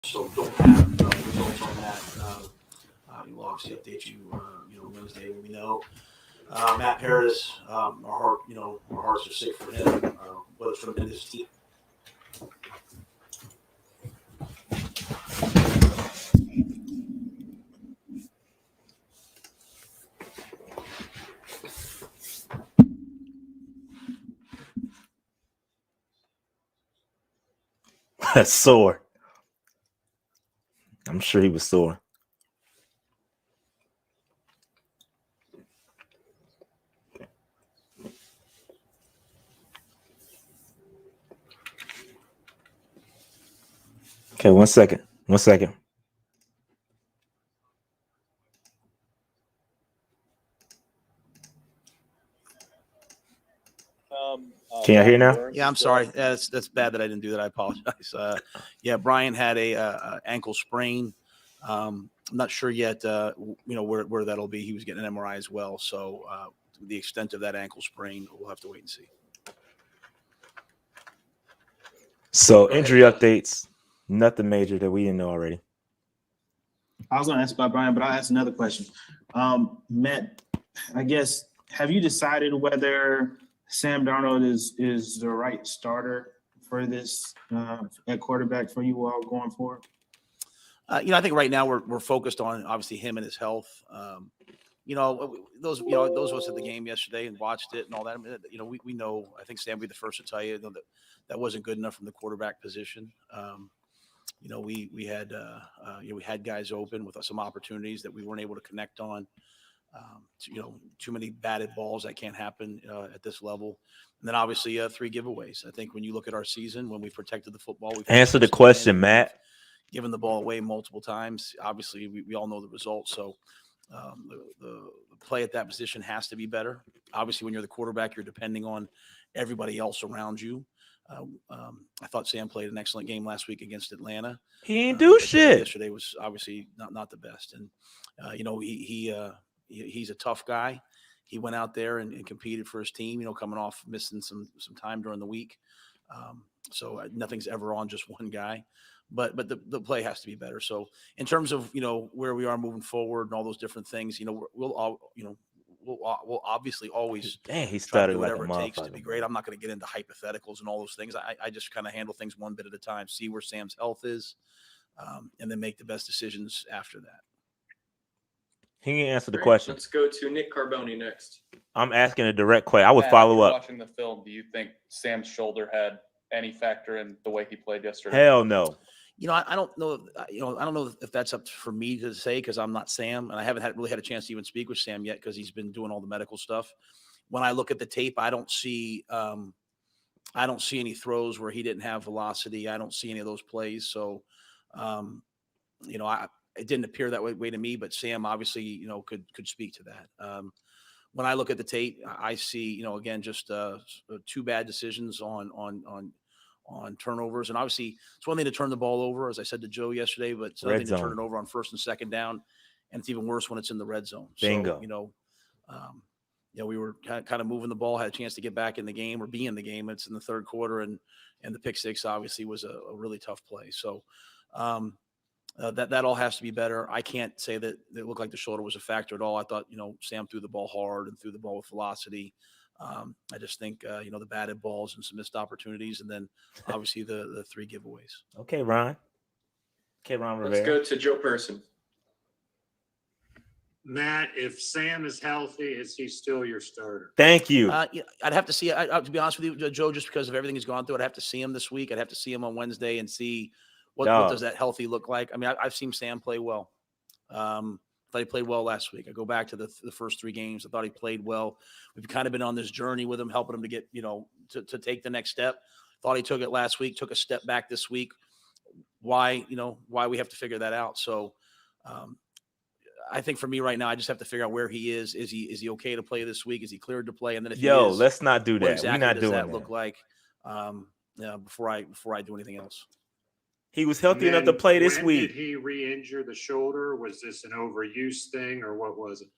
so don't have results on that. We'll obviously update you, Wednesday when we know. Matt Paradis, our hearts are sick for him, but it's from his team. That's sore. I'm sure he was sore. Okay, 1 second. 1 second. Can you hear now? Yeah, I'm sorry. That's bad that I didn't do that. I apologize. Brian had a ankle sprain. I'm not sure yet, where that'll be. He was getting an MRI as well. So the extent of that ankle sprain, we'll have to wait and see. So injury updates, nothing major that we didn't know already. I was going to ask about Brian, but I'll ask another question. Matt, I guess, have you decided whether Sam Darnold is the right starter for this at quarterback for you all going forward? I think right now we're focused on obviously him and his health. Those of us at the game yesterday and watched it and all that. We know. I think Sam will be the first to tell you that wasn't good enough from the quarterback position. We had guys open with some opportunities that we weren't able to connect on. Too many batted balls that can't happen at this level. And then obviously 3 giveaways. I think when you look at our season, when we protected the football, we answer the question, Matt. Given the ball away multiple times. Obviously, we all know the results. So the play at that position has to be better. Obviously, when you're the quarterback, you're depending on everybody else around you. I thought Sam played an excellent game last week against Atlanta. He ain't do shit. Yesterday was obviously not the best. And, he's a tough guy. He went out there and competed for his team, coming off missing some time during the week. So nothing's ever on just one guy. But the play has to be better. So in terms of, where we are moving forward and all those different things, we'll obviously always he started like whatever a it takes to be motherfucker. great. I'm not going to get into hypotheticals and all those things. I just kind of handle things one bit at a time, see where Sam's health is, and then make the best decisions after that. He can answer the question. Let's go to Nick Carboni next. I'm asking a direct question. I would follow up. Watching the film, do you think Sam's shoulder had any factor in the way he played yesterday? Hell no. I don't know. I don't know if that's up for me to say because I'm not Sam, and I haven't really had a chance to even speak with Sam yet because he's been doing all the medical stuff. When I look at the tape, I don't see any throws where he didn't have velocity. I don't see any of those plays. So, it didn't appear that way to me. But Sam obviously, could speak to that. When I look at the tape, I see, again, just 2 bad decisions on turnovers. And obviously it's one thing to turn the ball over, as I said to Joe yesterday, but it's another thing to turn it over on 1st and 2nd down. And it's even worse when it's in the red zone. Bingo. So, we were kind of moving the ball, had a chance to get back in the game or be in the game. It's in the 3rd quarter and the pick 6 obviously was a really tough play. So, that all has to be better. I can't say that it looked like the shoulder was a factor at all. I thought, Sam threw the ball hard and threw the ball with velocity. I just think, the batted balls and some missed opportunities, and then obviously the 3 giveaways. Okay, Ron. Rivera. Let's go to Joe Person. Matt, if Sam is healthy, is he still your starter? Thank you. I'd have to see. To be honest with you, Joe, just because of everything he's gone through, I'd have to see him this week. I'd have to see him on Wednesday and see what does that healthy look like. I mean, I've seen Sam play well. I thought he played well last week. I go back to the first 3 games. I thought he played well. We've kind of been on this journey with him, helping him to get, to take the next step. Thought he took it last week, took a step back this week. Why we have to figure that out. So I think for me right now, I just have to figure out where he is. Is he okay to play this week? Is he cleared to play? And then if he is, let's not do that. What exactly We're not does doing that look like? Before I do anything else. He was healthy enough to play this week. Did he re-injure the shoulder? Was this an overuse thing or what was it?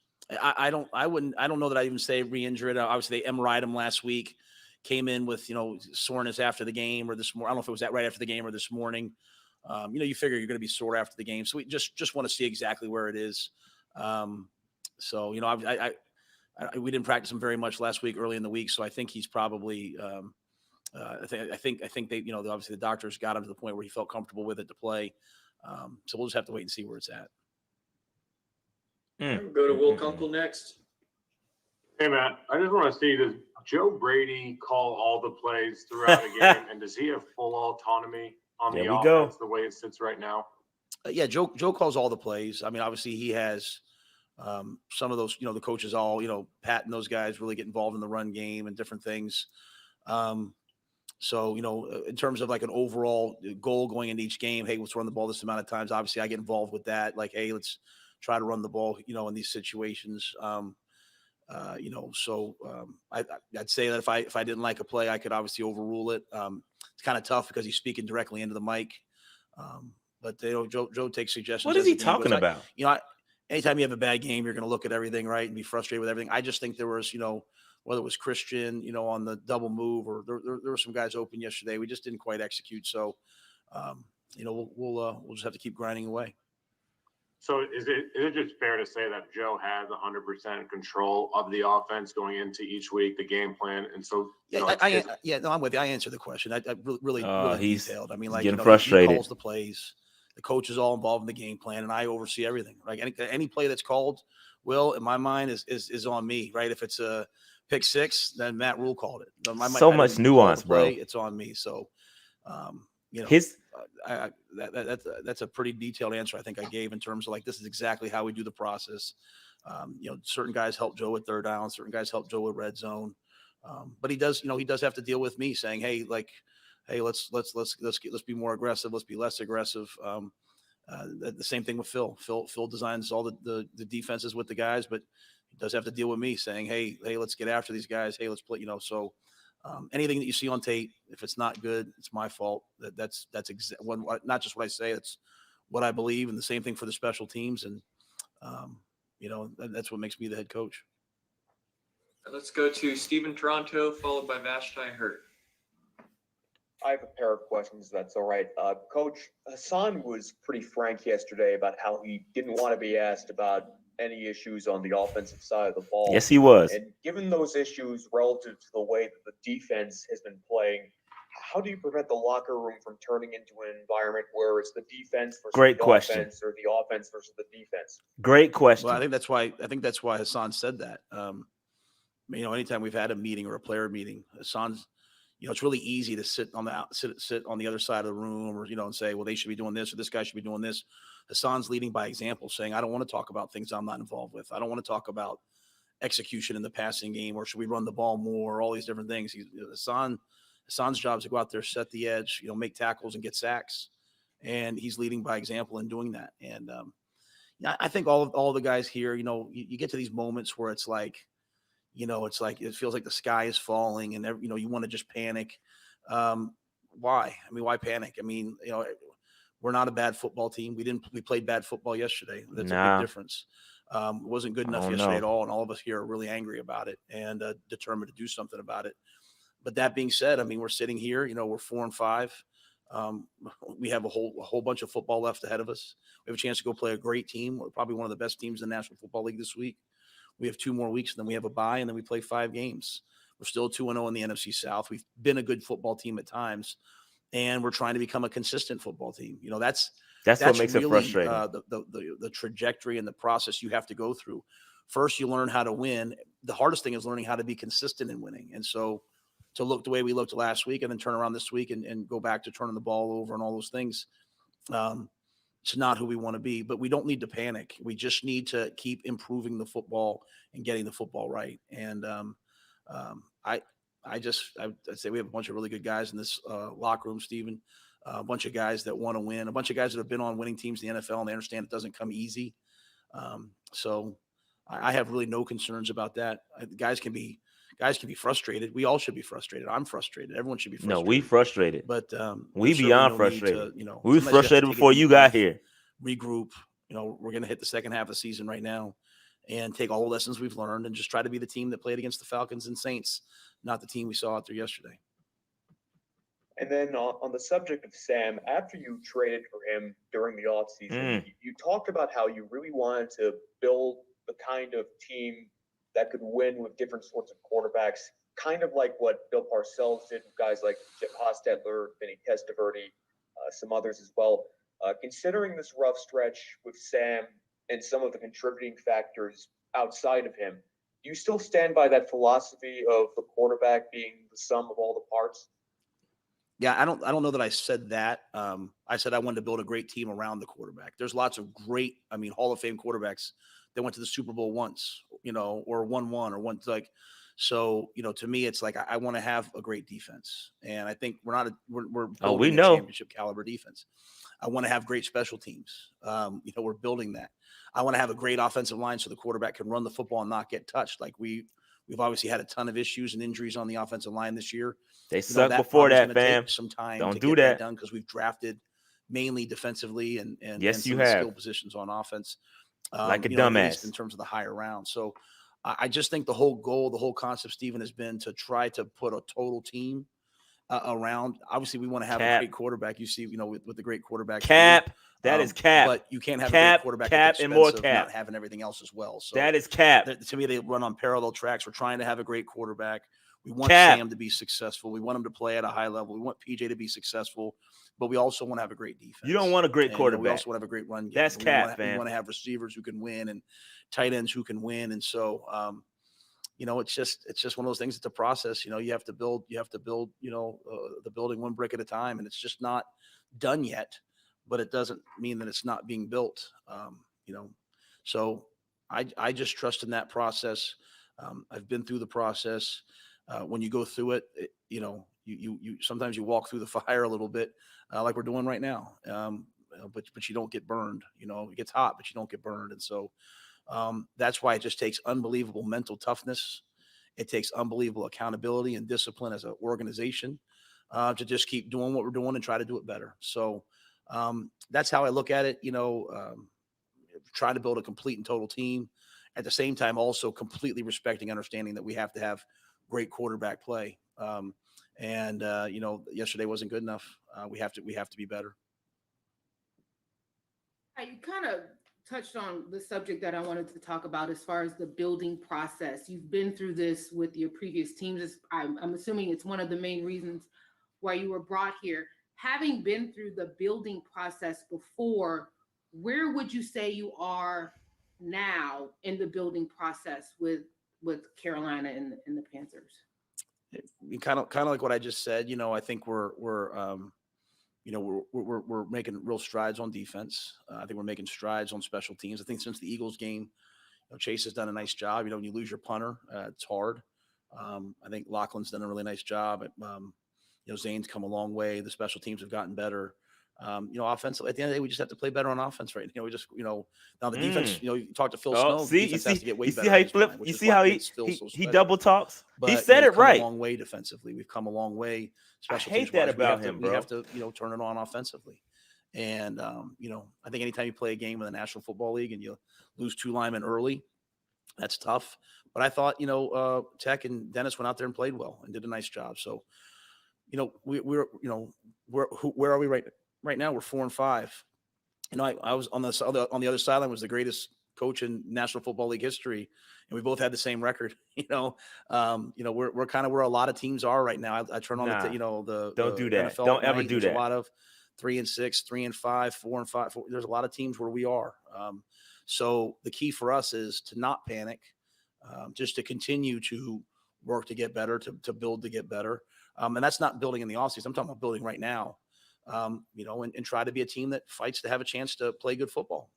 I don't know that I even say re-injure it. Obviously they MRI'd him last week, came in with, soreness after the game or this morning. I don't know if it was that right after the game or this morning. You figure you're going to be sore after the game. So we just want to see exactly where it is. So, we didn't practice him very much last week, early in the week. So I think he's probably, I think they, obviously the doctors got him to the point where he felt comfortable with it to play. So we'll just have to wait and see where it's at. Go to Will Kunkel next. Hey, Matt, I just want to see, does Joe Brady call all the plays throughout a game, and does he have full autonomy on There the we go. offense the way it sits right now? Yeah, Joe calls all the plays. I mean, obviously he has some of those, the coaches all, Pat and those guys really get involved in the run game and different things. So, in terms of like an overall goal going into each game, hey, let's run the ball this amount of times. Obviously I get involved with that. Like, hey, let's try to run the ball, in these situations. I'd say that if I didn't like a play, I could obviously overrule it. It's kind of tough because he's speaking directly into the mic. But Joe takes suggestions. What is as he the game goes. talking about? Anytime you have a bad game, you're going to look at everything, right, and be frustrated with everything. I just think there was, whether it was Christian, on the double move, or there were some guys open yesterday. We just didn't quite execute. So, we'll just have to keep grinding away. So is it just fair to say that Joe has 100% control of the offense going into each week, the game plan? And so, I'm with you. I answered the question. I really he's detailed. I mean, getting he frustrated. calls the plays. The coach is all involved in the game plan, and I oversee everything. Like any play that's called, Will, in my mind, is on me, right? If it's a pick six, then Matt Rule called it. So much nuance, bro. It's on me. So, that's a pretty detailed answer I think I gave in terms of like, this is exactly how we do the process. Certain guys help Joe with third down, certain guys help Joe with red zone. But he does have to deal with me saying, hey, let's be more aggressive. Let's be less aggressive. The same thing with Phil. Phil designs all the defenses with the guys, but he does have to deal with me saying, hey, let's get after these guys. Hey, let's play, so anything that you see on tape, if it's not good, it's my fault. That's not just what I say, it's what I believe. And the same thing for the special teams. And, that's what makes me the head coach. Let's go to Stephen Toronto, followed by Vashti Hurt. I have a pair of questions, if that's all right. Coach, Hassan was pretty frank yesterday about how he didn't want to be asked about any issues on the offensive side of the ball. Yes, he was. And given those issues relative to the way that the defense has been playing, how do you prevent the locker room from turning into an environment where it's the defense versus Great the question. offense, or the offense versus the defense? Great question. Well, I think that's why Hassan said that. Anytime we've had a meeting or a player meeting, Hassan's, it's really easy to sit on the other side of the room, or, and say, well, they should be doing this, or this guy should be doing this. Hassan's leading by example, saying, I don't want to talk about things I'm not involved with. I don't want to talk about execution in the passing game, or should we run the ball more, or all these different things. Hassan's job is to go out there, set the edge, make tackles and get sacks. And he's leading by example in doing that. And I think all the guys here, you get to these moments where it's like, it feels like the sky is falling, and you want to just panic. Why? I mean, why panic? I mean, we're not a bad football team. We played bad football yesterday. That's a big difference. It wasn't good enough yesterday at all. And all of us here are really angry about it and determined to do something about it. But that being said, I mean, we're sitting here, we're 4-5. We have a whole bunch of football left ahead of us. We have a chance to go play a great team. We're probably one of the best teams in the National Football League this week. We have 2 more weeks, and then we have a bye, and then we play 5 games. We're still 2-0 in the NFC South. We've been a good football team at times, and we're trying to become a consistent football team. That's what makes really, it frustrating. The trajectory and the process you have to go through. First, you learn how to win. The hardest thing is learning how to be consistent in winning. And so to look the way we looked last week and then turn around this week and go back to turning the ball over and all those things, it's not who we want to be. But we don't need to panic. We just need to keep improving the football and getting the football right. And I'd say we have a bunch of really good guys in this locker room, Stephen. A bunch of guys that want to win, a bunch of guys that have been on winning teams in the NFL, and they understand it doesn't come easy. So I have really no concerns about that. Guys can be frustrated. We all should be frustrated. I'm frustrated. Everyone should be frustrated. No, we frustrated. But we no beyond frustrated. to, we were frustrated before you got here. Regroup. We're going to hit the second half of the season right now and take all the lessons we've learned and just try to be the team that played against the Falcons and Saints, not the team we saw out there yesterday. And then on the subject of Sam, after you traded for him during the offseason, you talked about how you really wanted to build the kind of team that could win with different sorts of quarterbacks, kind of like what Bill Parcells did with guys like Chip Hostetler, Vinny Testaverde, some others as well. Considering this rough stretch with Sam and some of the contributing factors outside of him, do you still stand by that philosophy of the quarterback being the sum of all the parts? Yeah, I don't know that I said that. I said I wanted to build a great team around the quarterback. There's lots of great, Hall of Fame quarterbacks that went to the Super Bowl once, or won one or one like. So, to me, it's like I want to have a great defense, and I think we're we building a know. championship caliber defense. I want to have great special teams. We're building that. I want to have a great offensive line so the quarterback can run the football and not get touched. Like we've obviously had a ton of issues and injuries on the offensive line this year. They suck before probably is that, gonna fam. take some time Don't to do get that. done because we've drafted mainly defensively and Yes, and you some of the have. skill positions on offense. Like a at least dumbass. in terms of the higher round. So I just think the whole goal, the whole concept, Stephen, has been to try to put a total team around. Obviously, we want to have a Cap. great quarterback. You see, with the great quarterbacks. Cap. That is cap. But you can't have a Cap, great quarterback cap, at the and more expense of cap. not having everything else as well. So That is cap. to me, they run on parallel tracks. We're trying to have a great quarterback. We want Cap. Sam to be successful. We want him to play at a high level. We want PJ to be successful, but we also want to have a great defense. You don't want a great And, quarterback. we also want to have a great run game. That's We cap, wanna- fam. We want to have receivers who can win and tight ends who can win. And so, it's just one of those things. It's a process. You have to build. You have to build. The building one brick at a time, and it's just not done yet. But it doesn't mean that it's not being built. So I just trust in that process. I've been through the process. When you go through it, you sometimes you walk through the fire a little bit, like we're doing right now. But you don't get burned. It gets hot, but you don't get burned. And so that's why it just takes unbelievable mental toughness. It takes unbelievable accountability and discipline as an organization to just keep doing what we're doing and try to do it better. So that's how I look at it. Trying to build a complete and total team. At the same time, also completely respecting, understanding that we have to have great quarterback play. Yesterday wasn't good enough. We have to be better. You kind of touched on the subject that I wanted to talk about as far as the building process. You've been through this with your previous teams. I'm assuming it's one of the main reasons why you were brought here. Having been through the building process before, where would you say you are now in the building process with Carolina and the Panthers? Kind of like what I just said. I think we're making real strides on defense. I think we're making strides on special teams. I think since the Eagles game, Chase has done a nice job. When you lose your punter, it's hard. I think Lachlan's done a really nice job. Zane's come a long way. The special teams have gotten better. Offensively, at the end of the day, we just have to play better on offense, right? We just, now the defense, you talk to Phil Snow, See, has to get way better. how he in his flipped? mind, which You is see what how makes Phil so he special. double talks? But, He said it we've come right. a long way defensively. We've come a long way. I Special hate teams that wise. about him, We bro. have to, turn it on offensively. And, I think anytime you play a game in the National Football League and you lose two linemen early, that's tough. But I thought, Tech and Dennis went out there and played well and did a nice job. So, where are we right now? We're 4-5. I was on the other sideline, was the greatest coach in National Football League history, and we both had the same record. We're kind of where a lot of teams are right now. I turn on Don't do that. NFL Don't at ever night, do there's that. A lot of 3-6, 3-5, 4-5. There's a lot of teams where we are. So the key for us is to not panic, just to continue to work to get better, to build to get better. And that's not building in the offseason. I'm talking about building right now. And try to be a team that fights to have a chance to play good football.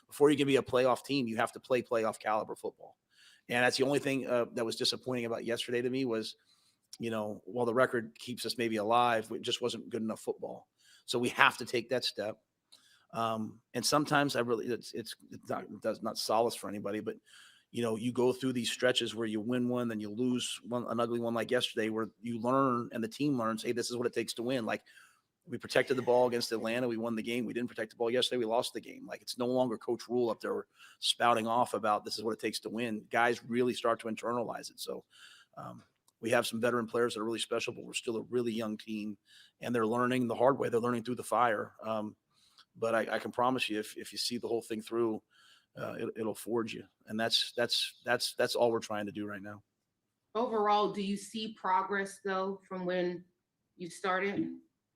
Before you can be a playoff team, you have to play playoff caliber football. And that's the only thing that was disappointing about yesterday to me was, while the record keeps us maybe alive, it just wasn't good enough football. So we have to take that step. And sometimes it's not solace for anybody, but you go through these stretches where you win one, then you lose an ugly one like yesterday, where you learn and the team learns, hey, this is what it takes to win. Like, we protected the ball against Atlanta. We won the game. We didn't protect the ball yesterday. We lost the game. Like, it's no longer Coach Rule up there spouting off about this is what it takes to win. Guys really start to internalize it. So we have some veteran players that are really special, but we're still a really young team, and they're learning the hard way. They're learning through the fire. But I can promise you, if you see the whole thing through, it'll forge you. And that's all we're trying to do right now. Overall, do you see progress though from when you started?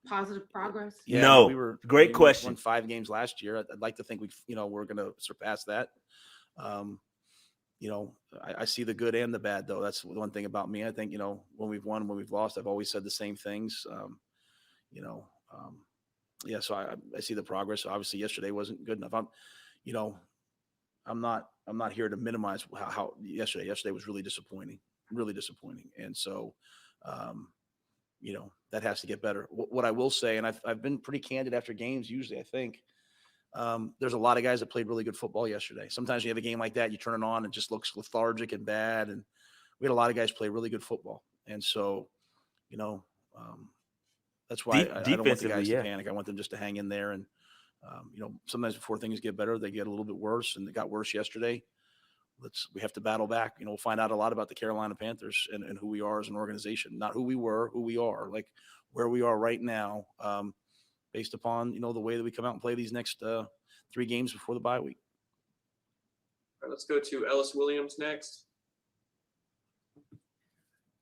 Positive progress? Yeah, No. we were Great we question. Won 5 games last year. I'd like to think we're going to surpass that. I see the good and the bad though. That's one thing about me. I think, when we've won, when we've lost, I've always said the same things. Yeah, so I see the progress. Obviously yesterday wasn't good enough. I'm not here to minimize how yesterday was really disappointing. And so, that has to get better. What I will say, and I've been pretty candid after games, usually I think, there's a lot of guys that played really good football yesterday. Sometimes you have a game like that, you turn it on, and it just looks lethargic and bad. And we had a lot of guys play really good football. And so, that's why I don't want the guys Defensively, to panic. I want them just to hang in there. And, sometimes before things get better, they get a little bit worse, and it got worse yesterday. We have to battle back. We'll find out a lot about the Carolina Panthers and who we are as an organization, not who we were, who we are, like where we are right now, based upon, the way that we come out and play these next 3 games before the bye week. All right, let's go to Ellis Williams next.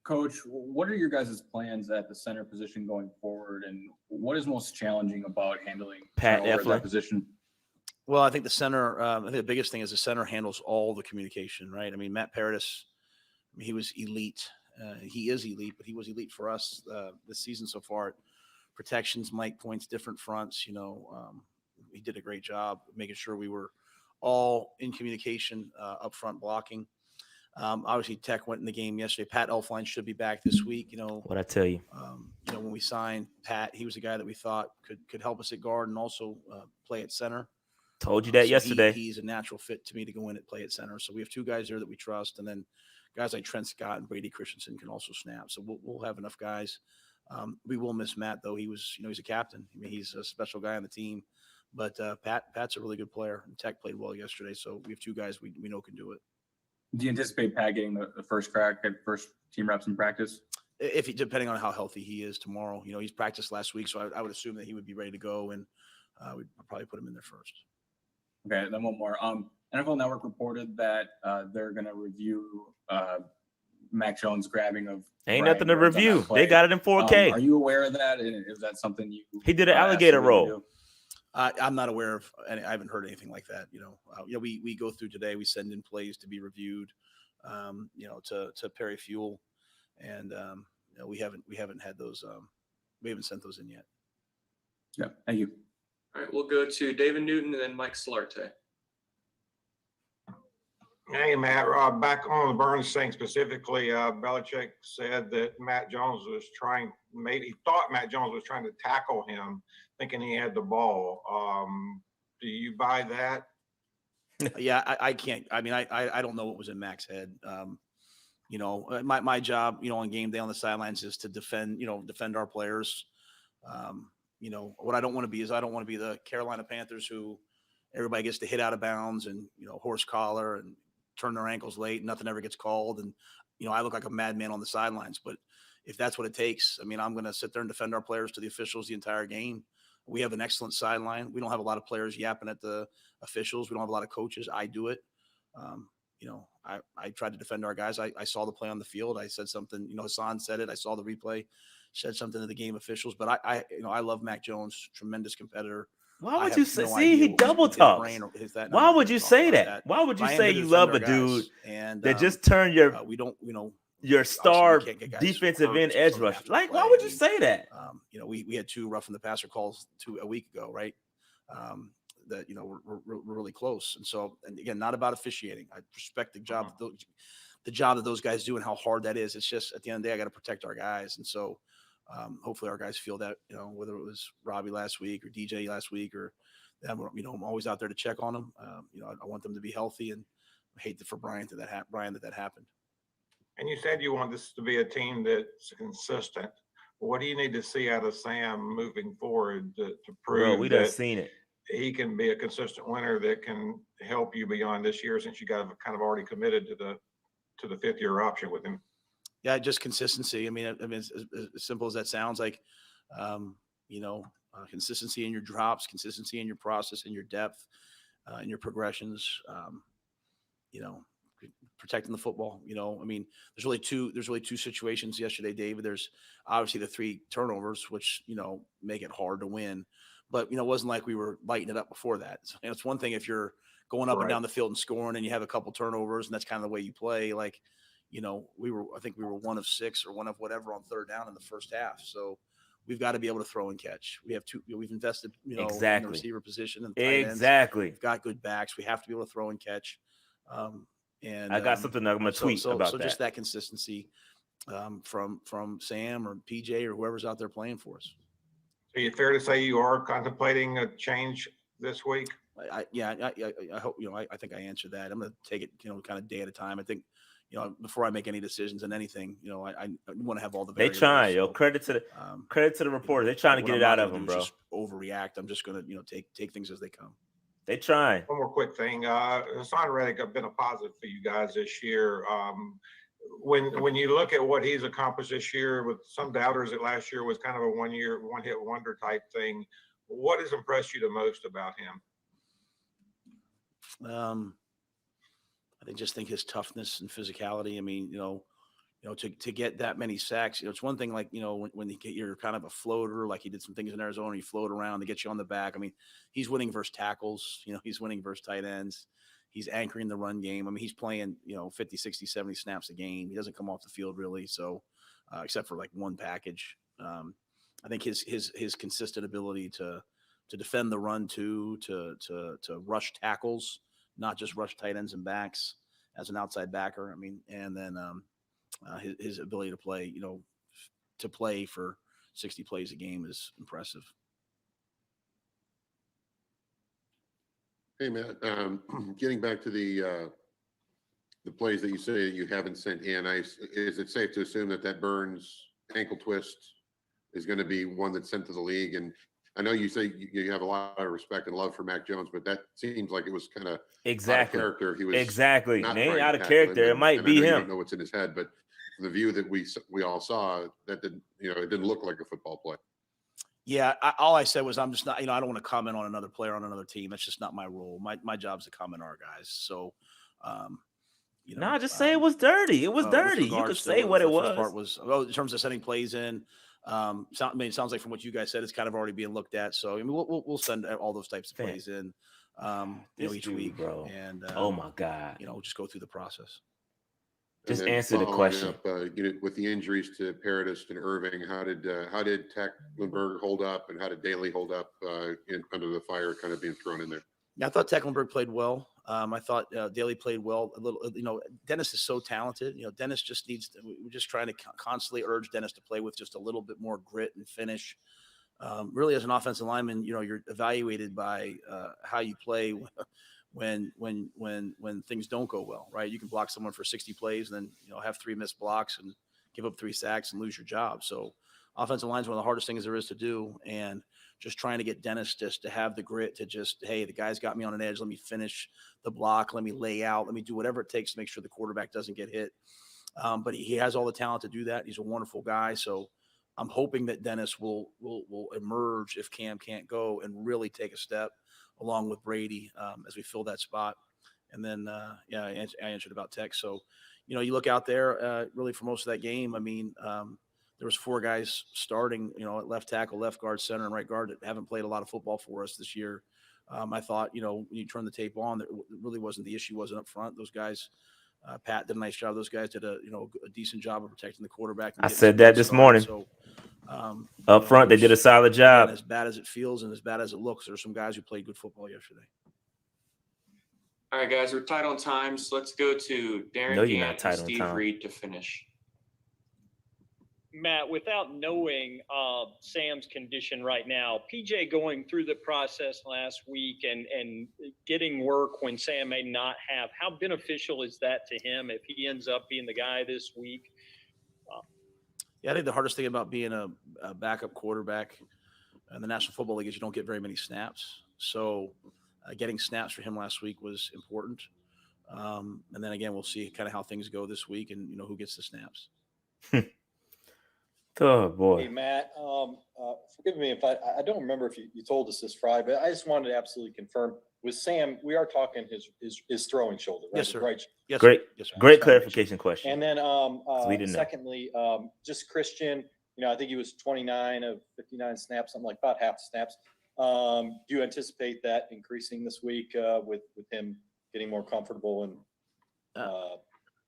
Coach, what are your guys' plans at the center position going forward, and what is most challenging about handling Pat turnover at Effler. that position? Well, I think the center, I think the biggest thing is the center handles all the communication, right? I mean, Matt Paradis, he was elite. He is elite, but he was elite for us this season so far. Protections, Mike points, different fronts, he did a great job making sure we were all in communication up front blocking. Obviously, Tech went in the game yesterday. Pat Elflein should be back this week. What I tell you. When we signed Pat, he was a guy that we thought could help us at guard and also play at center. Told you that yesterday. He's a natural fit to me to go in and play at center. So we have 2 guys there that we trust, and then guys like Trent Scott and Brady Christensen can also snap. So we'll have enough guys. We will miss Matt though. He was, he's a captain. I mean, he's a special guy on the team. But Pat's a really good player, and Tech played well yesterday. So we have 2 guys we know can do it. Do you anticipate Pat getting the first crack at first team reps in practice? Depending on how healthy he is tomorrow. He's practiced last week, so I would assume that he would be ready to go, and we'd probably put him in there first. Okay, then one more. NFL Network reported that they're going to review Mac Jones' grabbing of. Ain't Brian nothing to Burns on that review. play. They got it in 4K. Are you aware of that? And is that something you? He did an asked alligator him to roll. do? I'm not aware of any. I haven't heard anything like that. We go through today. We send in plays to be reviewed. To Perry Fuel, and we haven't had those. We haven't sent those in yet. Yeah, thank you. All right, we'll go to David Newton and then Mike Solarte. Hey, Matt, back on the Burns thing specifically, Belichick said that Matt Jones was he thought Matt Jones was trying to tackle him, thinking he had the ball. Do you buy that? Yeah, I can't. I mean, I don't know what was in Mac's head. My job, on game day on the sidelines is to defend our players. What I don't want to be is I don't want to be the Carolina Panthers who everybody gets to hit out of bounds and, horse collar and turn their ankles late and nothing ever gets called. And, I look like a madman on the sidelines, but if that's what it takes, I mean, I'm going to sit there and defend our players to the officials the entire game. We have an excellent sideline. We don't have a lot of players yapping at the officials. We don't have a lot of coaches. I do it. I tried to defend our guys. I saw the play on the field. I said something, Hassan said it. I saw the replay, said something to the game officials, but I love Mac Jones, tremendous competitor. Why would you say, he double talks? Why would you say that? Why would you say you love a dude that just turned your star defensive end edge rush? Like, why would you say that? We had 2 roughing the passer calls a week ago, right? That we're really close, and again, not about officiating. I respect the job that those guys do and how hard that is. It's just at the end of the day, I got to protect our guys, and so hopefully our guys feel that. Whether it was Robbie last week or DJ last week or them, I'm always out there to check on them. I want them to be healthy, and I hate for Brian that happened. And you said you want this to be a team that's consistent. What do you need to see out of Sam moving forward to prove we done that seen it? He can be a consistent winner that can help you beyond this year, since you guys have kind of already committed to the 5th-year option with him? Yeah, just consistency. I mean, as simple as that sounds, like, consistency in your drops, consistency in your process, in your depth, in your progressions. Protecting the football. I mean, there's really two situations yesterday, David. There's obviously the 3 turnovers, which make it hard to win. But it wasn't like we were lighting it up before that. So, it's one thing if you're going up and down the field and scoring, and you have a couple turnovers, and that's kind of the way you play. Like, I think we were 1 of 6 or 1 of whatever on third down in the first half. So we've got to be able to throw and catch. We have we've invested, exactly. in the receiver position and tight exactly. Ends. We've got good backs. We have to be able to throw and catch. And I got something I'm gonna tweet about so that. Just that consistency from Sam or PJ or whoever's out there playing for us. So you fair to say you are contemplating a change this week? I hope I think I answered that. I'm going to take it kind of day at a time. I think before I make any decisions on anything, I want to have all the. They trying, credit to the reporters. They're trying to get it out of them, bro. Just overreact. I'm just going to take things as they come. They trying. One more quick thing. Hassan Reddick have been a positive for you guys this year. When you look at what he's accomplished this year, with some doubters that last year was kind of a one hit wonder type thing, what has impressed you the most about him? I think his toughness and physicality. I mean, to get that many sacks, it's one thing like, when you get your kind of a floater, like he did some things in Arizona, you float around to get you on the back. I mean, he's winning versus tackles, he's winning versus tight ends. He's anchoring the run game. I mean, he's playing, 50, 60, 70 snaps a game. He doesn't come off the field really. So, except for like one package. I think his consistent ability to defend the run to rush tackles, not just rush tight ends and backs as an outside backer. I mean, and then, his ability to play, to play for 60 plays a game is impressive. Hey, Matt, getting back to the plays that you say you haven't sent in, is it safe to assume that Burns ankle twist is going to be one that's sent to the league? And I know you say you have a lot of respect and love for Mac Jones, but that seems like it was kind of exactly out of character. He was not out of character. It might be him. You don't know what's in his head, but from the view that we all saw, that didn't, it didn't look like a football play. Yeah, all I said was I'm just not, I don't want to comment on another player on another team. That's just not my role. My job is to comment on our guys. So, just say it was dirty. It was dirty. You could say what it was. Part was in terms of sending plays in. It sounds like from what you guys said, it's kind of already being looked at. So I mean, we'll send all those types of plays in, each week, bro. And oh my God, just go through the process. Just answer the question. Up, with the injuries to Paradis and Irving, how did Tecklenburg hold up, and how did Daly hold up under the fire kind of being thrown in there? Yeah, I thought Tecklenburg played well. I thought Daly played well. A little, Dennis is so talented. Dennis just needs. We're just trying to constantly urge Dennis to play with just a little bit more grit and finish. Really, as an offensive lineman, you're evaluated by how you play when things don't go well, right? You can block someone for 60 plays and then have 3 missed blocks and give up 3 sacks and lose your job. So, offensive line is one of the hardest things there is to do, and just trying to get Dennis just to have the grit to just, hey, the guy's got me on an edge. Let me finish the block. Let me lay out. Let me do whatever it takes to make sure the quarterback doesn't get hit. But he has all the talent to do that. He's a wonderful guy. So I'm hoping that Dennis will emerge if Cam can't go and really take a step along with Brady as we fill that spot. And then, I answered about Tech. So, you look out there really for most of that game. I mean, there was 4 guys starting, at left tackle, left guard, center, and right guard that haven't played a lot of football for us this year. I thought, when you turn the tape on, that really wasn't the issue, wasn't up front. Those guys, Pat did a nice job. Those guys did a decent job of protecting the quarterback. I said that this morning. So, up front, they did a solid job. As bad as it feels and as bad as it looks, there's some guys who played good football yesterday. All right, guys, we're tight on time, so let's go to Darren Gant and Steve Reed to finish. Matt, without knowing Sam's condition right now, PJ going through the process last week and getting work when Sam may not have, how beneficial is that to him if he ends up being the guy this week? Yeah, I think the hardest thing about being a backup quarterback in the National Football League is you don't get very many snaps. So getting snaps for him last week was important. And then again, we'll see kind of how things go this week and who gets the snaps. Oh boy. Hey Matt, forgive me if I don't remember if you told us this Friday, but I just wanted to absolutely confirm with Sam. We are talking his throwing shoulder, right? Yes, sir. Right. Yes, great, sir. Yes, sir. great clarification question. And then we didn't know. secondly, just Christian. I think he was 29 of 59 snaps, something like about half the snaps. Do you anticipate that increasing this week with him getting more comfortable and?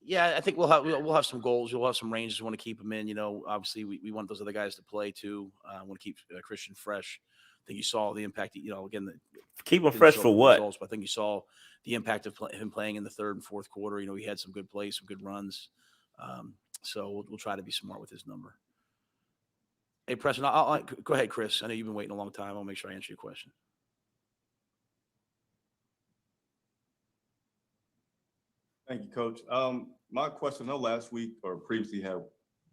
Yeah, I think we'll have some goals. We'll have some ranges. We want to keep him in. Obviously we want those other guys to play too. Want to keep Christian fresh. I think you saw the impact. Again, keep him fresh for what? Results, but I think you saw the impact of him playing in the third and fourth quarter. He had some good plays, some good runs. So we'll try to be smart with his number. Hey, Preston, I'll go ahead, Chris. I know you've been waiting a long time. I'll make sure I answer your question. Thank you, Coach. My question, I know last week or previously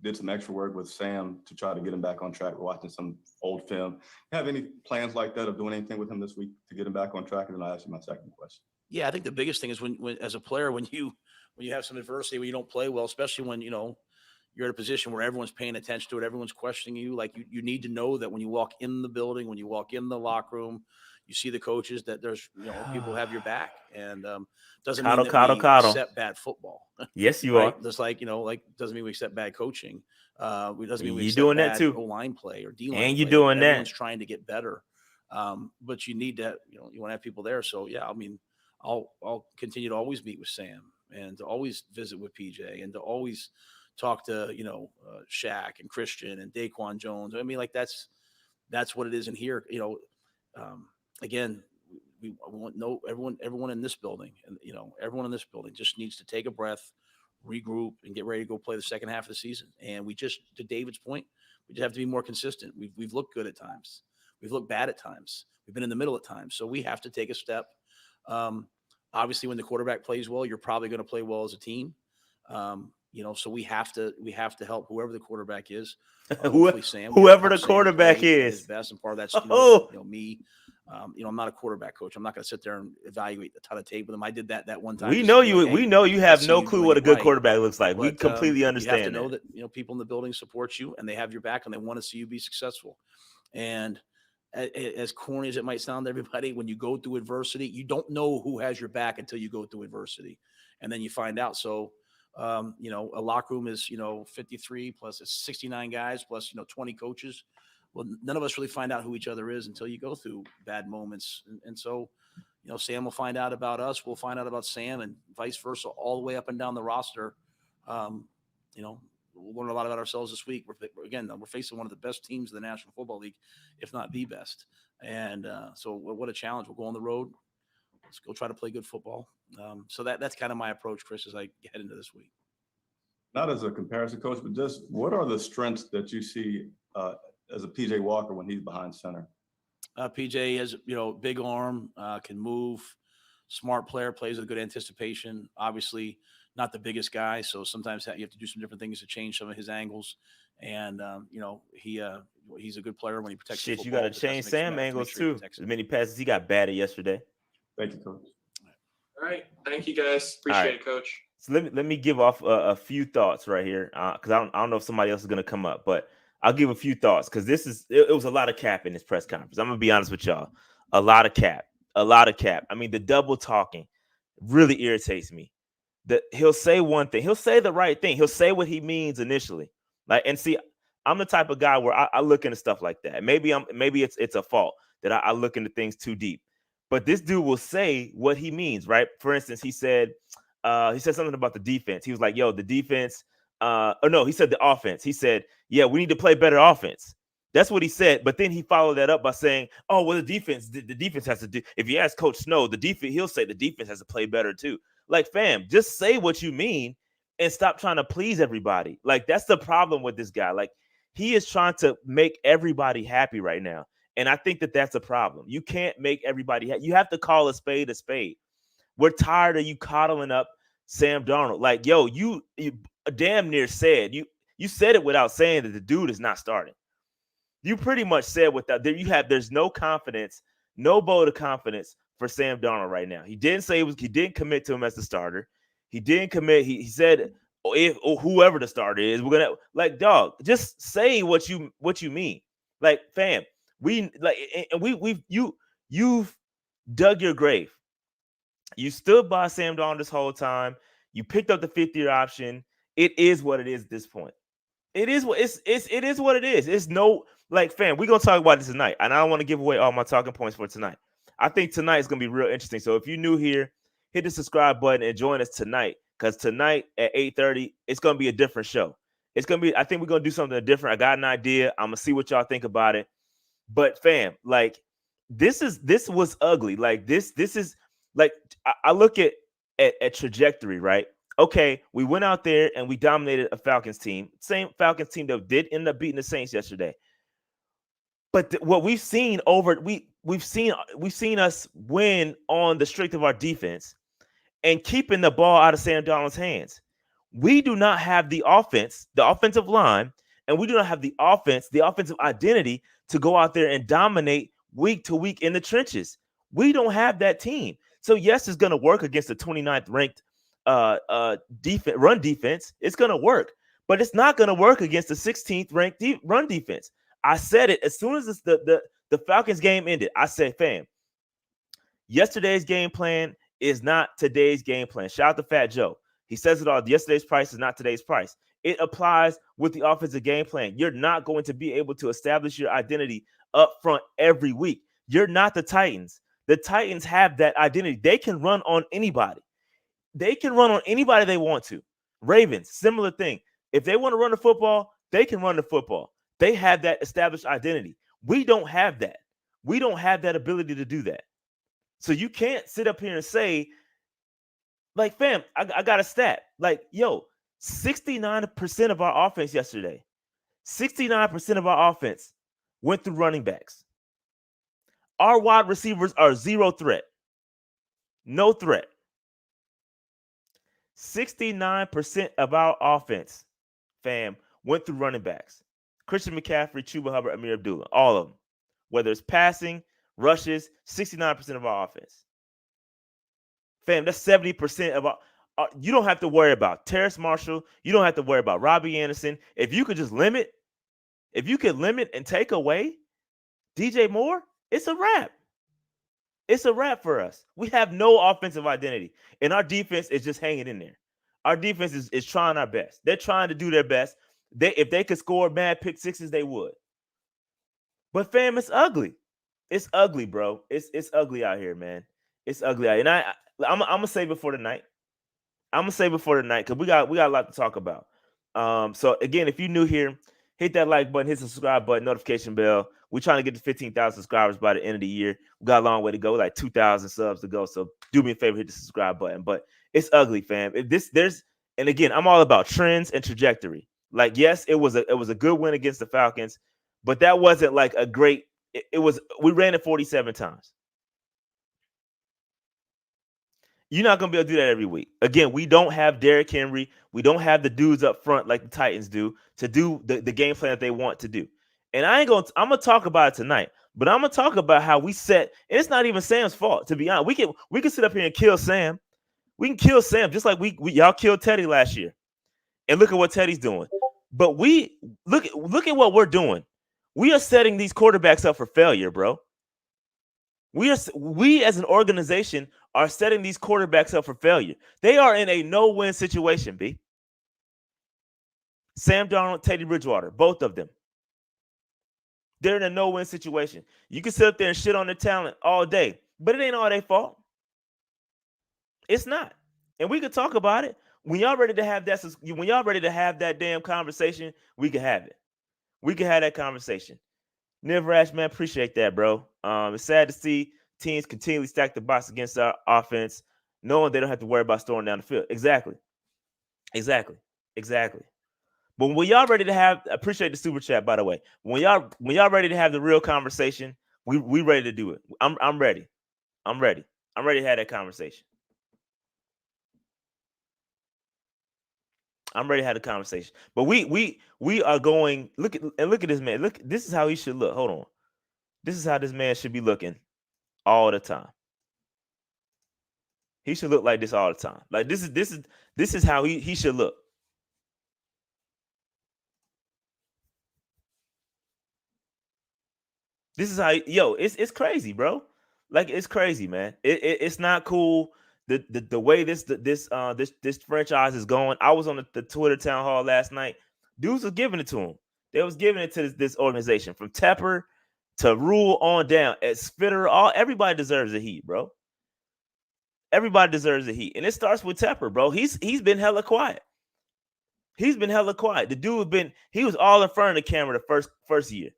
did some extra work with Sam to try to get him back on track. We're watching some old film. Have any plans like that of doing anything with him this week to get him back on track? And then I'll ask you my second question. Yeah, I think the biggest thing is when as a player, when you have some adversity, when you don't play well, especially when you're in a position where everyone's paying attention to it, everyone's questioning you. Like you need to know that when you walk in the building, when you walk in the locker room, you see the coaches that there's people have your back, and doesn't mean that we accept bad football. Yes, you are. Just like doesn't mean we accept bad coaching. It doesn't mean we accept doing bad that too. O-line play or D-line. And play. you're doing that. Everyone's trying to get better, but you need to you want to have people there. So yeah, I mean, I'll continue to always meet with Sam and to always visit with PJ and to always talk to Shaq and Christian and Daquan Jones. I mean, like that's what it is in here. Again, we want everyone in this building, and everyone in this building just needs to take a breath, regroup, and get ready to go play the second half of the season. And we just, to David's point, we just have to be more consistent. We've looked good at times, we've looked bad at times, we've been in the middle at times. So we have to take a step. Obviously, when the quarterback plays well, you're probably going to play well as a team. So we have to help whoever the quarterback is. Sam, whoever the quarterback is best, and part of that's me. I'm not a quarterback coach. I'm not going to sit there and evaluate a ton of tape with him. I did that one time. We know you have no clue what a good quarterback looks like. We completely understand. You have to know that people in the building support you and they have your back and they want to see you be successful. And as corny as it might sound to everybody, when you go through adversity, you don't know who has your back until you go through adversity, and then you find out. So. A locker room is 53 plus 69 guys plus 20 coaches. Well, none of us really find out who each other is until you go through bad moments, and so Sam will find out about us, we'll find out about Sam, and vice versa, all the way up and down the roster. We'll learn a lot about ourselves this week. We're facing one of the best teams in the National Football League, if not the best, and so what a challenge. We'll go on the road. Let's go try to play good football. So that's kind of my approach, Chris, as I head into this week. Not as a comparison, Coach, but just what are the strengths that you see as a PJ Walker when he's behind center? PJ has, big arm, can move, smart player, plays with good anticipation. Obviously, not the biggest guy, so sometimes you have to do some different things to change some of his angles. And he's a good player when he protects. You got to change Sam angles too. As many passes he got batted yesterday. Thank you, Coach. All right. Thank you, guys. Appreciate it, Coach. So let me give off a few thoughts right here, because I don't know if somebody else is going to come up, but I'll give a few thoughts because it was a lot of cap in this press conference. I'm going to be honest with y'all. A lot of cap. I mean, the double talking really irritates me. He'll say one thing. He'll say the right thing. He'll say what he means initially. And see, I'm the type of guy where I look into stuff like that. Maybe it's a fault that I look into things too deep. But this dude will say what he means, right? For instance, he said something about the defense. He was like, yo, the defense, he said the offense. He said, yeah, we need to play better offense. That's what he said. But then he followed that up by saying, oh, well, the defense has to do. If you ask Coach Snow, he'll say the defense has to play better too. Like, fam, just say what you mean and stop trying to please everybody. Like, that's the problem with this guy. Like, he is trying to make everybody happy right now. And I think that's a problem. You can't make everybody happy. You have to call a spade a spade. We're tired of you coddling up Sam Darnold. Like, yo, you damn near said, you said it without saying that the dude is not starting. You pretty much said there's no confidence, no vote of confidence for Sam Darnold right now. He didn't say he didn't commit to him as the starter. He didn't commit. He said or whoever the starter is, we're gonna like dog. Just say what you mean. Like, fam, you've dug your grave. You stood by Sam Darnold this whole time. You picked up the 5th-year option. It is what it is at this point. It is what it is what it is. It's no like, fam. We're gonna talk about this tonight, and I don't want to give away all my talking points for tonight. I think tonight is gonna be real interesting. So if you're new here, hit the subscribe button and join us tonight, because tonight at 8:30, it's gonna be a different show. It's gonna be. I think we're gonna do something different. I got an idea. I'm gonna see what y'all think about it. But fam, like, this was ugly. Like this is like, I look at trajectory, right? Okay, we went out there and we dominated a Falcons team. Same Falcons team that did end up beating the Saints yesterday. But what we've seen we've seen us win on the strength of our defense and keeping the ball out of Sam Darnold's hands. We do not have the offense, the offensive line, and we do not have the offensive identity to go out there and dominate week to week in the trenches. We don't have that team. So yes, it's going to work against the 29th ranked run defense. It's going to work, but it's not going to work against the 16th ranked run defense. I said it as soon as the Falcons game ended. I said, fam, yesterday's game plan is not today's game plan. Shout out to Fat Joe. He says it all. Yesterday's price is not today's price. It applies with the offensive game plan. You're not going to be able to establish your identity up front every week. You're not the Titans. The Titans have that identity. They can run on anybody. They can run on anybody they want to. Ravens, similar thing. If they want to run the football, they can run the football. They have that established identity. We don't have that. We don't have that ability to do that. So you can't sit up here and say, like, fam, I got a stat. Like, yo, 69% of our offense yesterday, 69% of our offense went through running backs. Our wide receivers are zero threat. No threat. 69% of our offense, fam, went through running backs. Christian McCaffrey, Chuba Hubbard, Amir Abdullah, all of them. Whether it's passing, rushes, 69% of our offense. Fam, that's 70% of our. You don't have to worry about Terrace Marshall. You don't have to worry about Robbie Anderson. If you could just limit and take away DJ Moore, it's a wrap. It's a wrap for us. We have no offensive identity, and our defense is just hanging in there. Our defense is trying our best. They're trying to do their best. If they could score mad pick sixes, they would. But fam, it's ugly. It's ugly, bro. It's ugly out here, man. It's ugly out here. And I'm gonna save it for tonight. I'm gonna save it for tonight because we got a lot to talk about. So again, if you're new here, hit that like button, hit the subscribe button, notification bell. We're trying to get to 15,000 subscribers by the end of the year. We got a long way to go, like 2,000 subs to go. So do me a favor, hit the subscribe button. But it's ugly, fam. And again, I'm all about trends and trajectory. Like, yes, it was a good win against the Falcons, but that wasn't like a great. We ran it 47 times. You're not gonna be able to do that every week. Again, we don't have Derrick Henry. We don't have the dudes up front like the Titans do to do the game plan that they want to do. And I'm gonna talk about it tonight, but I'm gonna talk about how we set. And it's not even Sam's fault, to be honest. We can sit up here and kill Sam. We can kill Sam just like y'all killed Teddy last year. And look at what Teddy's doing. But we look at what we're doing. We are setting these quarterbacks up for failure, bro. We as an organization are setting these quarterbacks up for failure. They are in a no-win situation, B. Sam Darnold, Teddy Bridgewater, both of them. They're in a no-win situation. You can sit up there and shit on their talent all day, but it ain't all their fault. It's not. And we could talk about it. When y'all ready to have that damn conversation, we can have it. We can have that conversation. Nivrash, man, appreciate that, bro. It's sad to see teams continually stack the box against our offense, knowing they don't have to worry about storming down the field. Exactly. But when y'all ready to have, appreciate the super chat, by the way. When y'all ready to have the real conversation, we ready to do it. I'm ready. I'm ready to have that conversation. I'm ready to have a conversation. But we are going, look at this man. Look, this is how he should look. Hold on. This is how this man should be looking all the time. He should look like this all the time. Like this is how he should look. This is how it's crazy, bro. Like it's crazy, man. It's not cool. The way this franchise is going. I was on the Twitter town hall last night. Dudes was giving it to him. They was giving it to this organization from Tepper to Rule on down. At Spitter, everybody deserves a heat, bro. Everybody deserves a heat, and it starts with Tepper, bro. He's been hella quiet. He's been hella quiet. The dude he was all in front of the camera the first year.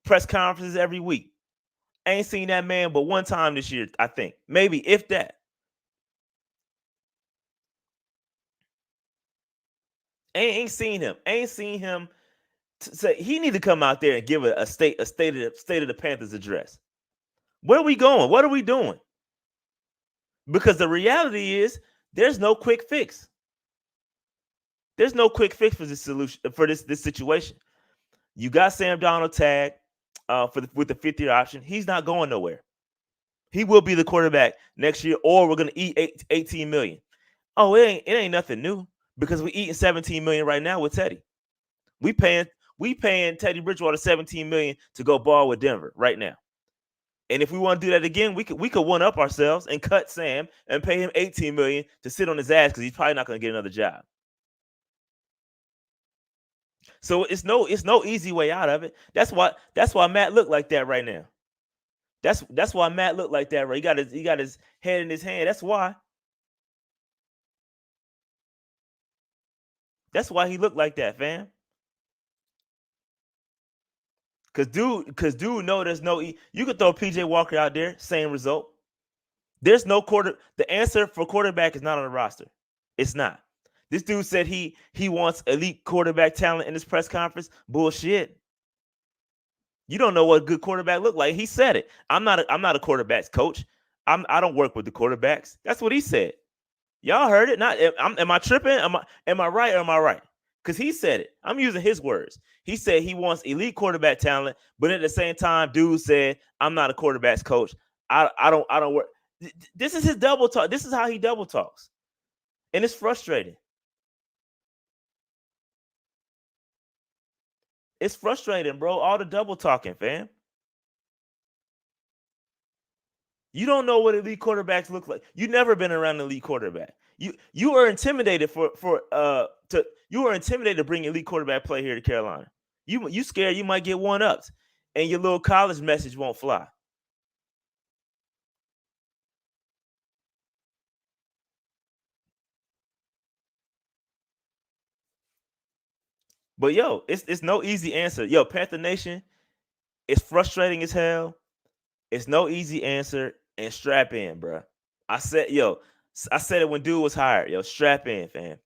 Press conferences every week. I ain't seen that man but one time this year, I think. Maybe, if that. Ain't seen him. Ain't seen him say he need to come out there and give a state of the Panthers address. Where are we going? What are we doing? Because the reality is there's no quick fix. There's no quick fix for this solution, for this situation. You got Sam Darnold tagged with the 5th-year option. He's not going nowhere. He will be the quarterback next year, or we're gonna eat $18 million. Oh, it ain't nothing new because we're eating $17 million right now with Teddy. We paying Teddy Bridgewater $17 million to go ball with Denver right now. And if we want to do that again, we could one up ourselves and cut Sam and pay him $18 million to sit on his ass because he's probably not going to get another job. So it's no easy way out of it. That's why Matt looked like that right now. That's why Matt looked like that. Right, he got his head in his hand. That's why. That's why he looked like that, fam. Cause dude know there's no you could throw PJ Walker out there, same result. There's no the answer for quarterback is not on the roster. It's not. This dude said he wants elite quarterback talent in his press conference. Bullshit. You don't know what a good quarterback look like. He said it. I'm not a quarterbacks coach. I don't work with the quarterbacks. That's what he said. Y'all heard it. Am I tripping? Am I right or am I right? Because he said it. I'm using his words. He said he wants elite quarterback talent, but at the same time, dude said, I'm not a quarterbacks coach. I don't work. This is his double talk. This is how he double talks. And it's frustrating. It's frustrating, bro. All the double talking, fam. You don't know what elite quarterbacks look like. You've never been around an elite quarterback. You are intimidated you are intimidated to bring elite quarterback play here to Carolina. You scared you might get one-upped and your little college message won't fly. But yo, it's no easy answer. Yo, Panther Nation, it's frustrating as hell. It's no easy answer, and strap in, bro. I said it when dude was hired. Yo, strap in, fam.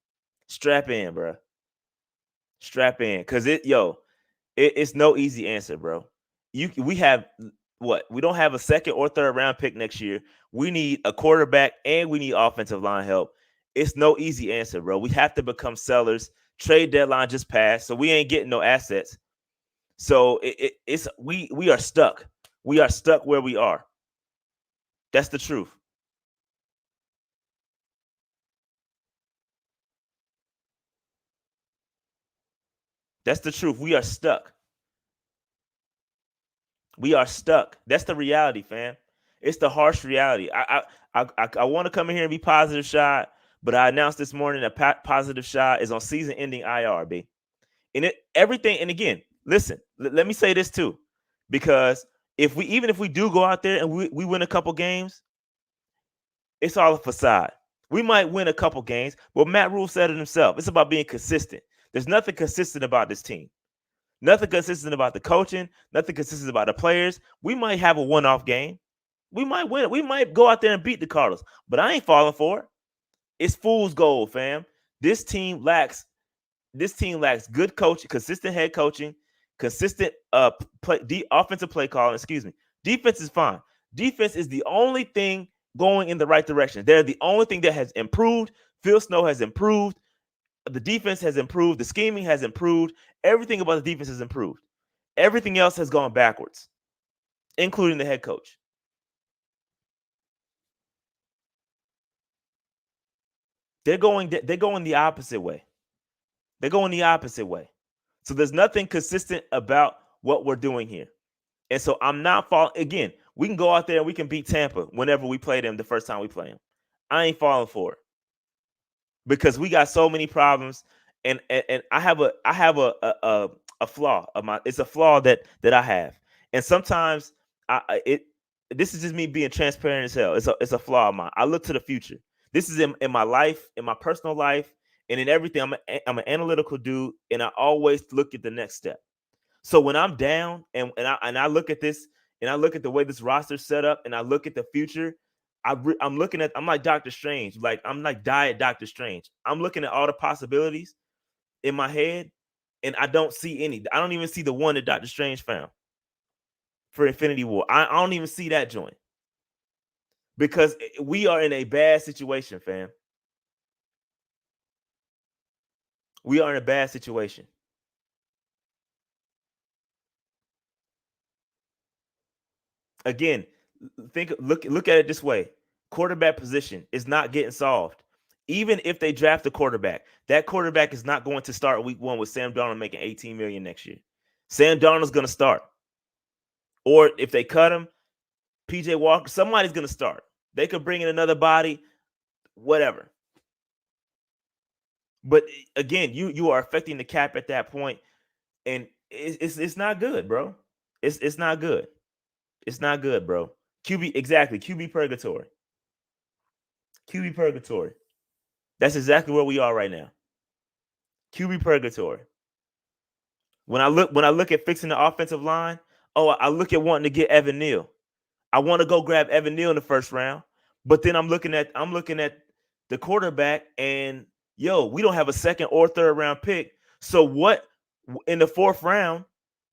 Strap in, bro. Strap in, cause it's no easy answer, bro. We have what? We don't have a 2nd or 3rd round pick next year. We need a quarterback and we need offensive line help. It's no easy answer, bro. We have to become sellers. Trade deadline just passed, so we ain't getting no assets. So we are stuck. We are stuck where we are. That's the truth. That's the truth. We are stuck. We are stuck. That's the reality, fam. It's the harsh reality. I want to come in here and be positive, shot, but I announced this morning that positive shot is on season-ending IR, B. And everything. And again, listen. Let me say this too, because even if we do go out there and we win a couple games, it's all a facade. We might win a couple games, but Matt Rule said it himself. It's about being consistent. There's nothing consistent about this team. Nothing consistent about the coaching. Nothing consistent about the players. We might have a one-off game. We might win it. We might go out there and beat the Cardinals, but I ain't falling for it. It's fool's gold, fam. This team lacks good coaching, consistent head coaching, consistent offensive play calling. Excuse me. Defense is fine. Defense is the only thing going in the right direction. They're the only thing that has improved. Phil Snow has improved. The defense has improved. The scheming has improved. Everything about the defense has improved. Everything else has gone backwards, including the head coach. They're going the opposite way. They're going the opposite way. So there's nothing consistent about what we're doing here. And so I'm not falling. Again, we can go out there and we can beat Tampa whenever we play them the first time we play them. I ain't falling for it because we got so many problems. And I have a flaw of my. It's a flaw that I have. And sometimes this is just me being transparent as hell. It's a flaw of mine. I look to the future. This is in my life, in my personal life, and in everything. I'm an analytical dude, and I always look at the next step. So when I'm down and I look at this and I look at the way this roster's set up and I look at the future, I'm like Doctor Strange. Like I'm like Diet Doctor Strange. I'm looking at all the possibilities in my head, and I don't see any. I don't even see the one that Doctor Strange found for Infinity War. I don't even see that joint because we are in a bad situation, fam. We are in a bad situation. Again, look at it this way. Quarterback position is not getting solved. Even if they draft a quarterback, that quarterback is not going to start week 1 with Sam Darnold making $18 million next year. Sam Darnold's going to start. Or if they cut him, PJ Walker, somebody's going to start. They could bring in another body, whatever. But again, you are affecting the cap at that point, and it's not good, bro. It's not good. It's not good, bro. QB purgatory. QB purgatory. That's exactly where we are right now. QB purgatory. When I look at fixing the offensive line, I look at wanting to get Evan Neal. I want to go grab Evan Neal in the first round, but then I'm looking at the quarterback, and we don't have a second or third round pick. So what in the 4th round?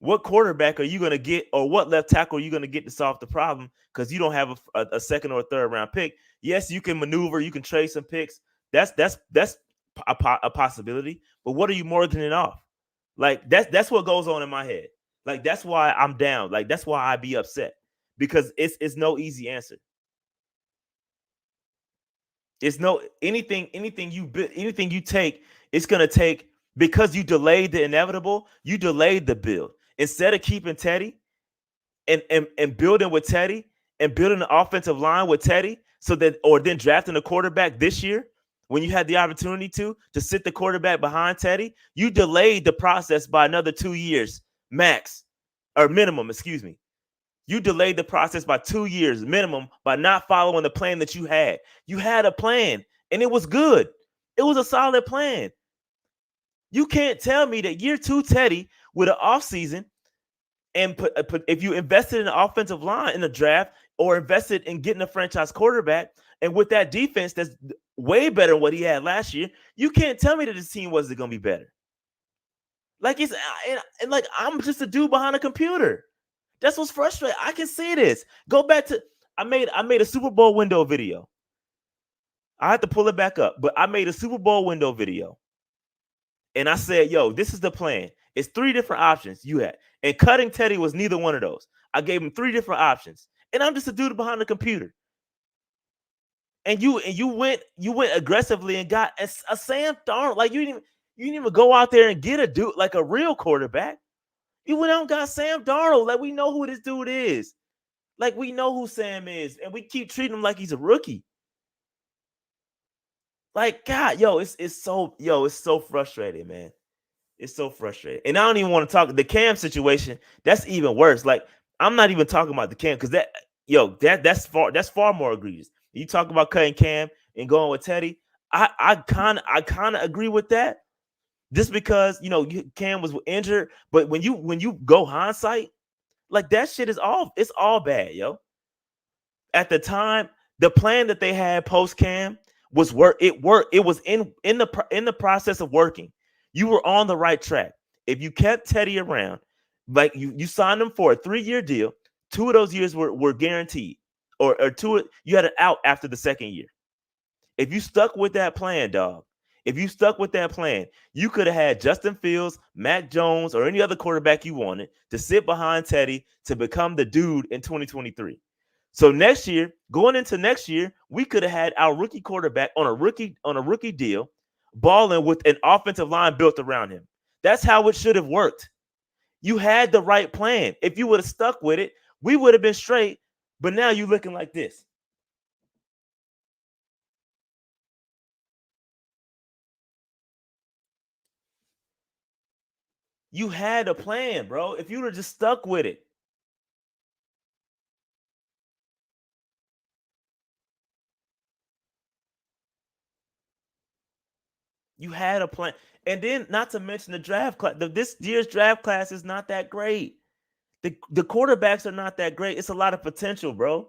What quarterback are you going to get, or what left tackle are you going to get to solve the problem? Because you don't have a second or third round pick. Yes, you can maneuver, you can trade some picks. That's a possibility. But what are you mortgaging off? Like that's what goes on in my head. Like that's why I'm down. Like that's why I be upset, because it's no easy answer. It's no anything you take. It's gonna take, because you delayed the inevitable. You delayed the build. Instead of keeping Teddy and building with Teddy and building an offensive line with Teddy, or then drafting a quarterback this year when you had the opportunity to sit the quarterback behind Teddy, you delayed the process by another 2 years minimum. Excuse me. You delayed the process by 2 years minimum by not following the plan that you had. You had a plan, and it was good. It was a solid plan. You can't tell me that year 2 Teddy with an offseason and if you invested in the offensive line in the draft or invested in getting a franchise quarterback, and with that defense that's way better than what he had last year, you can't tell me that this team wasn't going to be better. Like and like I'm just a dude behind a computer. That's what's frustrating. I can see this. Go back to I made a Super Bowl window video. I have to pull it back up, but I made a Super Bowl window video. And I said, this is the plan. It's 3 different options you had. And cutting Teddy was neither one of those. I gave him 3 different options. And I'm just a dude behind the computer. And you went aggressively and got a Sam Darnold. Like you didn't even go out there and get a dude like a real quarterback. You went out and got Sam Darnold. Like we know who this dude is. Like we know who Sam is, and we keep treating him like he's a rookie. Like God, it's so frustrating, man. It's so frustrating. And I don't even want to talk the Cam situation. That's even worse. Like I'm not even talking about the Cam, because that's far more egregious. You talk about cutting Cam and going with Teddy. I kind of agree with that, just because Cam was injured. But when you go hindsight, like that shit is all bad, yo. At the time, the plan that they had post Cam was it worked. It was in the process of working. You were on the right track. If you kept Teddy around, like you signed him for a 3-year deal, 2 of those years were guaranteed, or 2 you had an out after the 2nd year. If you stuck with that plan, dog, you could have had Justin Fields, Mac Jones, or any other quarterback you wanted to sit behind Teddy to become the dude in 2023. So next year, going into next year, we could have had our rookie quarterback on a rookie deal, balling with an offensive line built around him. That's how it should have worked. You had the right plan. If you would have stuck with it, we would have been straight. But now you're looking like this. You had a plan, bro. If you would have just stuck with it. You had a plan. And then not to mention the draft class. This year's draft class is not that great. The quarterbacks are not that great. It's a lot of potential, bro.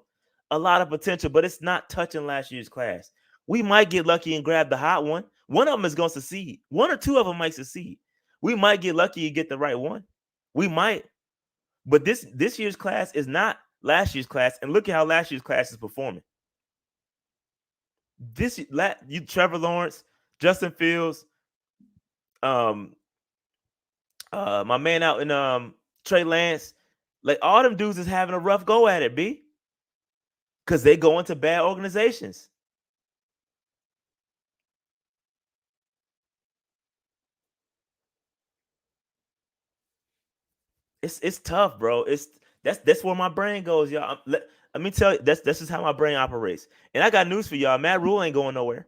A lot of potential, but it's not touching last year's class. We might get lucky and grab the hot one. One of them is going to succeed. One or two of them might succeed. We might get lucky and get the right one. We might. But this year's class is not last year's class. And look at how last year's class is performing. Trevor Lawrence, Justin Fields, my man out in Trey Lance, like all them dudes is having a rough go at it, B. Because they go into bad organizations. It's tough, bro. That's where my brain goes, y'all. Let me tell you, this is how my brain operates. And I got news for y'all. Matt Rule ain't going nowhere.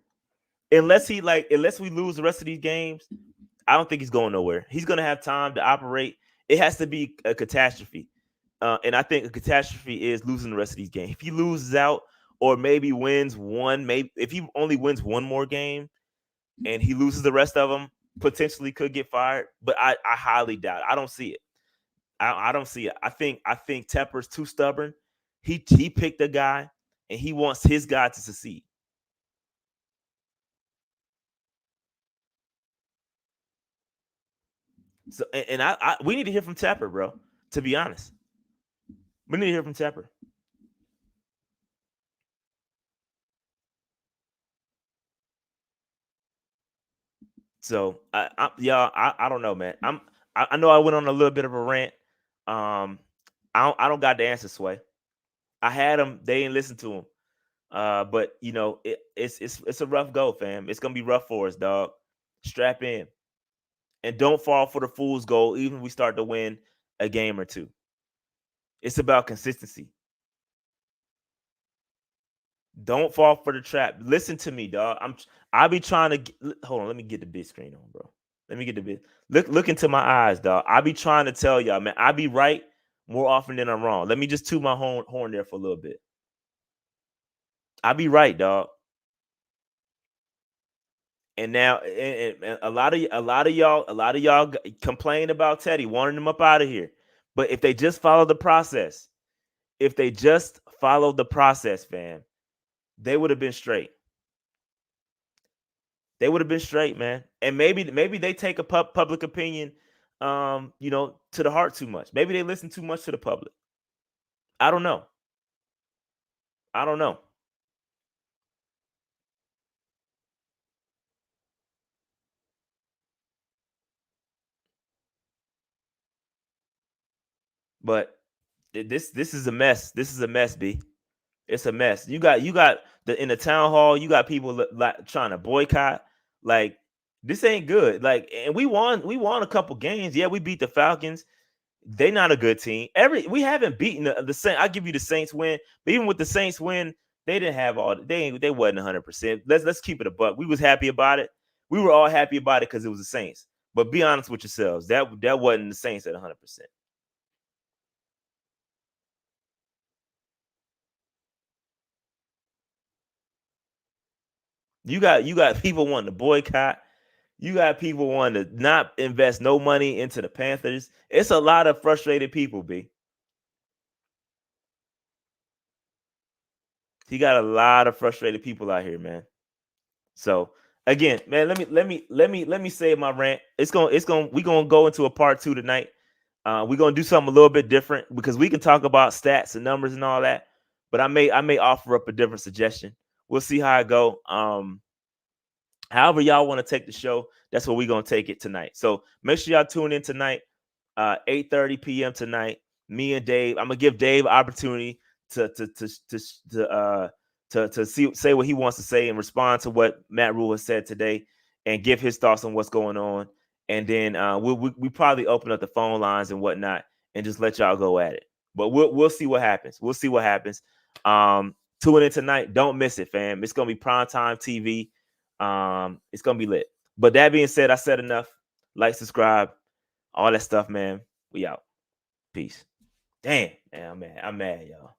Unless we lose the rest of these games, I don't think he's going nowhere. He's gonna have time to operate. It has to be a catastrophe. And I think a catastrophe is losing the rest of these games. If he loses out or maybe wins one, maybe if he only wins one more game and he loses the rest of them, potentially could get fired. But I highly doubt it. I don't see it. I don't see it. I think Tepper's too stubborn. He picked a guy and he wants his guy to succeed. So and we need to hear from Tepper, bro. To be honest, we need to hear from Tepper. So I don't know, man. I know I went on a little bit of a rant. I don't got the answer, Sway. I had them. They didn't listen to him. But you know, it's a rough go, fam. It's gonna be rough for us, dog. Strap in. And don't fall for the fool's goal, even if we start to win a game or two. It's about consistency. Don't fall for the trap. Listen to me, dog. I'll be trying to hold on. Let me get the big screen on, bro. Let me get the big look into my eyes, dog. I'll be trying to tell y'all, man. I be right more often than I'm wrong. Let me just toot my horn there for a little bit. I'll be right, dog. And now, and a lot of y'all complain about Teddy, wanting him up out of here. But if they just follow the process, fam, they would have been straight. They would have been straight, man. And maybe they take a public opinion, to the heart too much. Maybe they listen too much to the public. I don't know. But this is a mess. This is a mess, B. It's a mess. You got in the town hall. You got people trying to boycott. Like this ain't good. Like, and we won a couple games. Yeah, we beat the Falcons. They not a good team. We haven't beaten the Saints. I give you the Saints win, but even with the Saints win, they didn't have all. They wasn't 100%. Let's keep it a buck. We was happy about it. We were all happy about it because it was the Saints. But be honest with yourselves. That wasn't the Saints at 100%. You got people wanting to boycott. You got people wanting to not invest no money into the Panthers. It's a lot of frustrated people, B. You got a lot of frustrated people out here, man. So again, man, let me say my rant. We're gonna go into a part 2 tonight. We're gonna do something a little bit different because we can talk about stats and numbers and all that, but I may offer up a different suggestion. We'll see how I go. However y'all want to take the show, that's what we're going to take it tonight. So make sure y'all tune in tonight, 8:30 p.m. tonight. Me and Dave. I'm going to give Dave opportunity to say what he wants to say and respond to what Matt Rule has said today and give his thoughts on what's going on. and then we probably open up the phone lines and whatnot, and just let y'all go at it. But we'll see what happens. We'll see what happens. Tune in tonight. Don't miss it, fam. It's gonna be primetime TV. It's gonna be lit. But that being said, I said enough. Like, subscribe, all that stuff, man. We out. Peace. Damn, man, I'm mad, y'all.